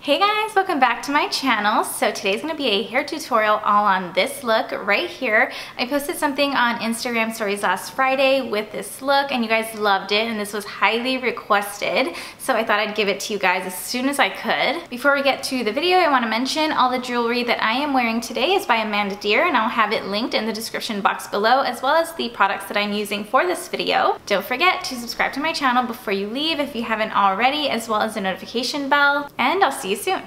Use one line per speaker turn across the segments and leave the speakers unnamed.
Hey guys, welcome back to my channel. So today's gonna be a hair tutorial all on this look right here. I posted something on Instagram stories last Friday with this look and you guys loved it and this was highly requested. So I thought I'd give it to you guys as soon as I could. Before we get to the video, I wanna mention all the jewelry that I am wearing today is by Amanda Deer and I'll have it linked in the description box below as well as the products that I'm using for this video. Don't forget to subscribe to my channel before you leave if you haven't already, as well as the notification bell, and I'll see you soon.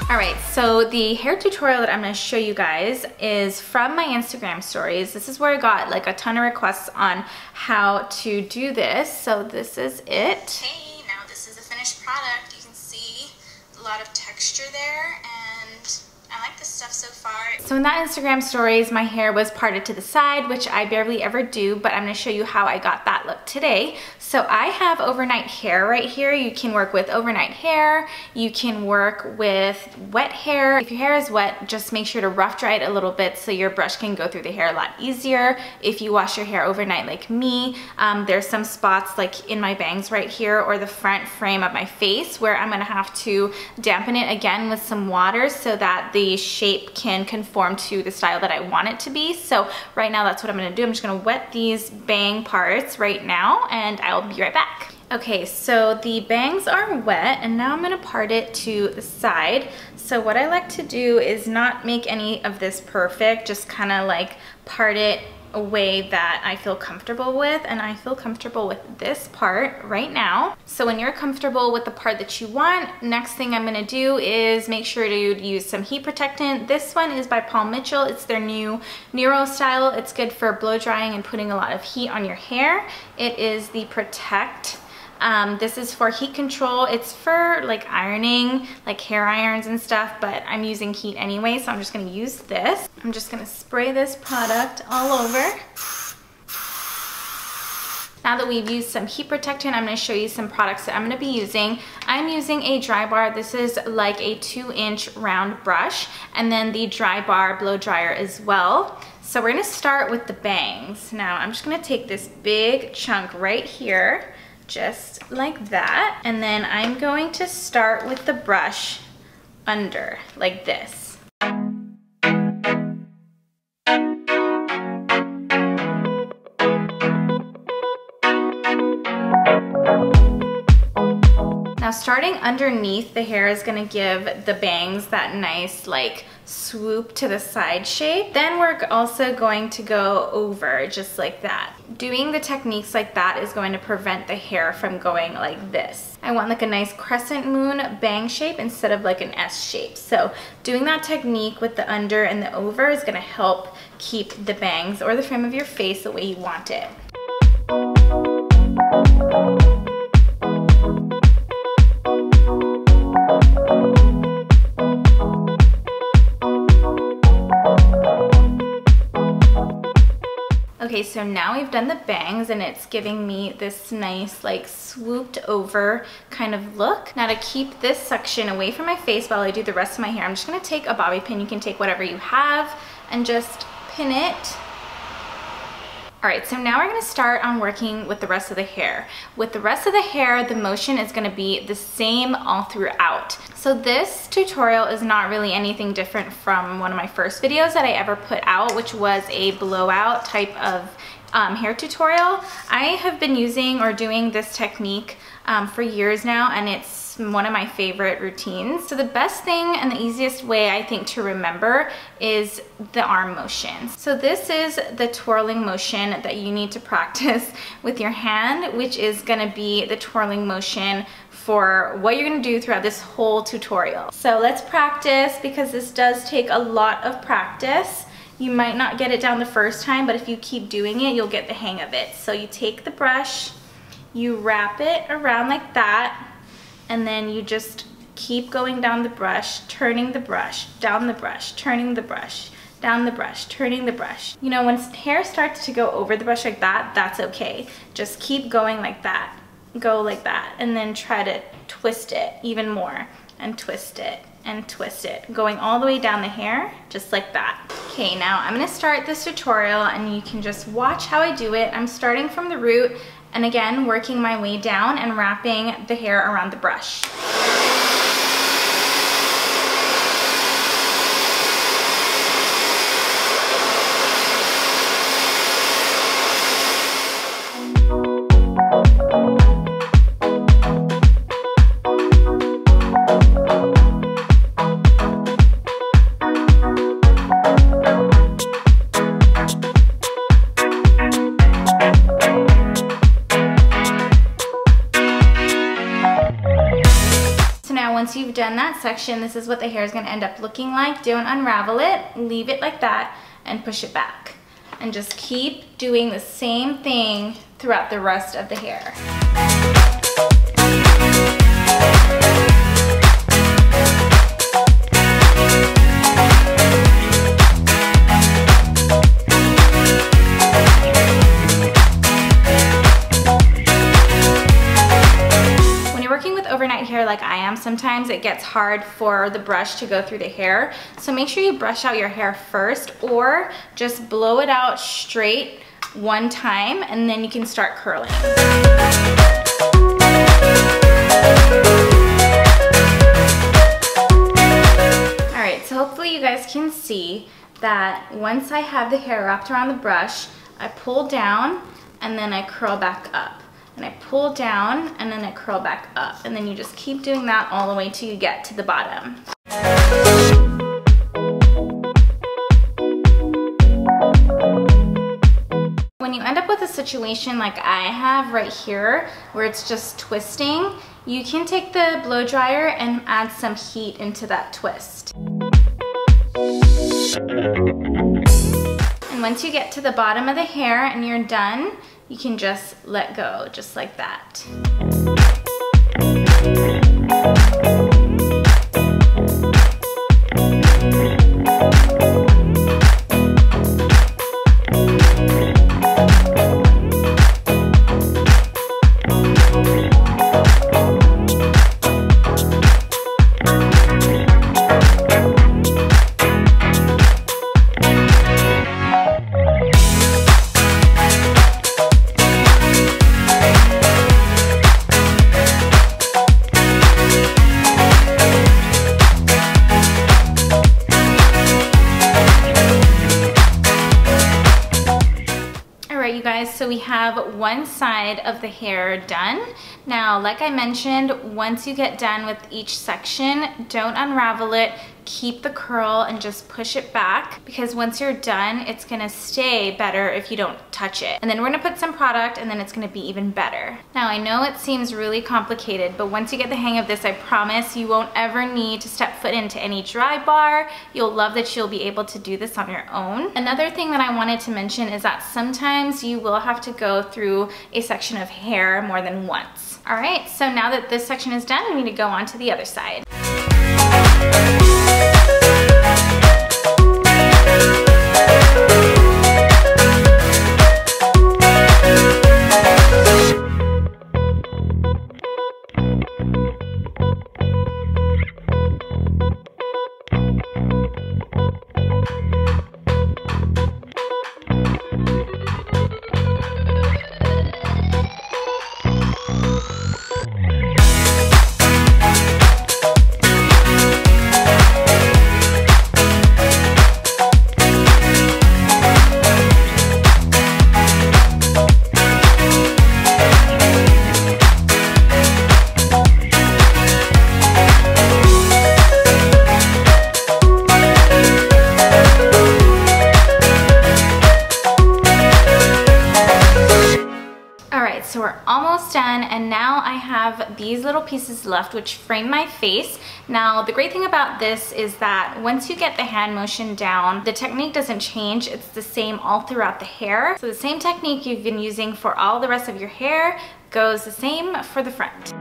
Alright, so the hair tutorial that I'm going to show you guys is from my Instagram stories. This is where I got like a ton of requests on how to do this. So this is it. Hey, now this is a finished product. You can see a lot of texture there and I like this stuff so far. So in that Instagram stories, my hair was parted to the side, which I barely ever do, but I'm gonna show you how I got that look today. So I have overnight hair right here. You can work with overnight hair. You can work with wet hair. If your hair is wet, just make sure to rough dry it a little bit so your brush can go through the hair a lot easier. If you wash your hair overnight like me, there's some spots like in my bangs right here or the front frame of my face where I'm gonna have to dampen it again with some water so that the shape can conform to the style that I want it to be. So right now that's what I'm gonna do. I'm just gonna wet these bang parts right now and I'll be right back. Okay, so the bangs are wet and now I'm gonna part it to the side. So what I like to do is not make any of this perfect, just kind of like part it a way that I feel comfortable with, and I feel comfortable with this part right now. So when you're comfortable with the part that you want, next thing I'm gonna do is make sure to use some heat protectant. This one is by Paul Mitchell. It's their new Neuro style. It's good for blow drying and putting a lot of heat on your hair. It is the Protect. This is for heat control. It's for like ironing, like hair irons and stuff, but I'm using heat anyway, so I'm just gonna use this. I'm just gonna spray this product all over. Now that we've used some heat protectant, I'm gonna show you some products that I'm gonna be using. I'm using a dry bar. This is like a 2-inch round brush, and then the dry bar blow dryer as well. So we're gonna start with the bangs. Now I'm just gonna take this big chunk right here, just like that, and then I'm going to start with the brush under like this. Now starting underneath the hair is gonna give the bangs that nice like swoop to the side shape. Then we're also going to go over just like that. Doing the techniques like that is going to prevent the hair from going like this. I want like a nice crescent moon bang shape instead of like an S shape. So doing that technique with the under and the over is gonna help keep the bangs or the frame of your face the way you want it. Okay, so now we've done the bangs and it's giving me this nice like swooped over kind of look. Now to keep this section away from my face while I do the rest of my hair, I'm just gonna take a bobby pin. You can take whatever you have and just pin it. All right, so now we're gonna start on working with the rest of the hair. With the rest of the hair, the motion is gonna be the same all throughout. So this tutorial is not really anything different from one of my first videos that I ever put out, which was a blowout type of hair tutorial. I have been using or doing this technique for years now, and it's one of my favorite routines. So the best thing and the easiest way I think to remember is the arm motion. So this is the twirling motion that you need to practice with your hand, which is gonna be the twirling motion for what you're gonna do throughout this whole tutorial. So let's practice because this does take a lot of practice. You might not get it down the first time, but if you keep doing it, you'll get the hang of it. So you take the brush, you wrap it around like that, and then you just keep going down the brush, turning the brush, down the brush, turning the brush, down the brush, turning the brush. You know, when hair starts to go over the brush like that, that's okay. Just keep going like that. Go like that, and then try to twist it even more, and twist it, and twist it, going all the way down the hair, just like that. Okay, now I'm gonna start this tutorial, and you can just watch how I do it. I'm starting from the root, And again, working my way down and wrapping the hair around the brush. Once you've done that section, this is what the hair is going to end up looking like. Don't unravel it, leave it like that, and push it back. And just keep doing the same thing throughout the rest of the hair. Overnight hair like I am, sometimes it gets hard for the brush to go through the hair. So make sure you brush out your hair first, or just blow it out straight one time and then you can start curling. Alright, so hopefully you guys can see that once I have the hair wrapped around the brush, I pull down and then I curl back up. And I pull down and then I curl back up, and then you just keep doing that all the way till you get to the bottom. When you end up with a situation like I have right here where it's just twisting, you can take the blow dryer and add some heat into that twist. And once you get to the bottom of the hair and you're done, you can just let go, just like that. So we have one side of the hair done. Now, like I mentioned, once you get done with each section, don't unravel it. Keep the curl and just push it back, because once you're done, it's gonna stay better if you don't touch it. And then we're gonna put some product and then it's gonna be even better. Now, I know it seems really complicated, but once you get the hang of this, I promise you won't ever need to step foot into any dry bar. You'll love that you'll be able to do this on your own. Another thing that I wanted to mention is that sometimes you will have to go through a section of hair more than once. All right, so now that this section is done, we need to go on to the other side. So we're almost done, and now I have these little pieces left which frame my face. Now the great thing about this is that once you get the hand motion down, the technique doesn't change. It's the same all throughout the hair. So the same technique you've been using for all the rest of your hair goes the same for the front.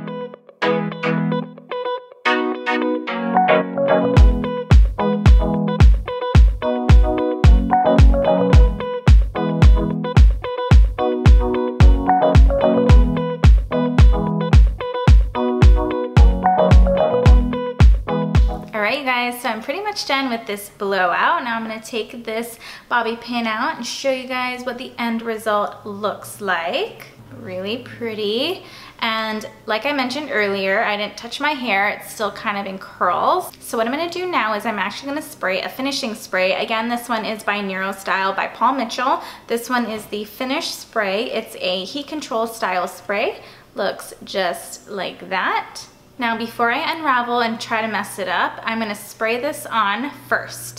Alright you guys, so I'm pretty much done with this blowout. Now I'm going to take this bobby pin out and show you guys what the end result looks like. Really pretty. And like I mentioned earlier, I didn't touch my hair. It's still kind of in curls. So what I'm gonna do now is I'm actually gonna spray a finishing spray. Again, this one is by Neuro Style by Paul Mitchell. This one is the Finish Spray. It's a heat control style spray. Looks just like that. Now before I unravel and try to mess it up, I'm gonna spray this on first.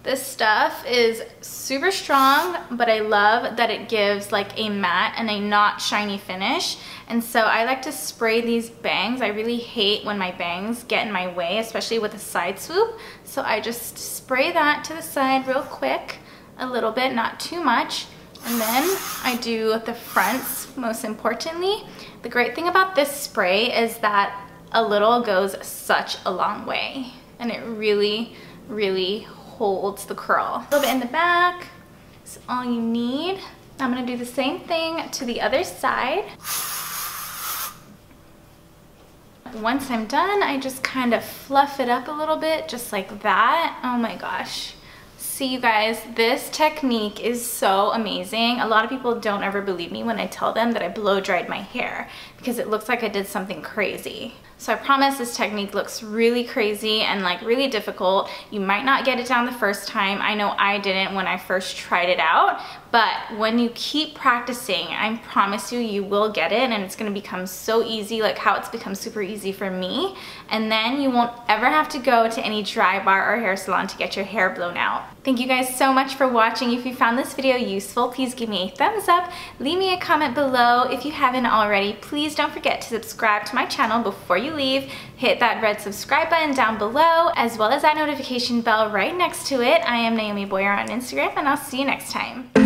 This stuff is super strong, but I love that it gives like a matte and a not shiny finish. And so I like to spray these bangs. I really hate when my bangs get in my way, especially with a side swoop. So I just spray that to the side real quick, a little bit, not too much. And then I do the fronts, most importantly. The great thing about this spray is that a little goes such a long way. And it really, really holds the curl. A little bit in the back is all you need. I'm gonna do the same thing to the other side. Once I'm done, I just kind of fluff it up a little bit, just like that. Oh my gosh. See, you guys, this technique is so amazing. A lot of people don't ever believe me when I tell them that I blow dried my hair because it looks like I did something crazy. So I promise this technique looks really crazy and like really difficult. You might not get it down the first time. I know I didn't when I first tried it out, but when you keep practicing, I promise you, you will get it and it's gonna become so easy, like how it's become super easy for me. And then you won't ever have to go to any dry bar or hair salon to get your hair blown out. Thank you guys so much for watching. If you found this video useful, please give me a thumbs up. Leave me a comment below. If you haven't already, please don't forget to subscribe to my channel before you leave. Hit that red subscribe button down below, as well as that notification bell right next to it. I am Naomi Boyer on Instagram, and I'll see you next time.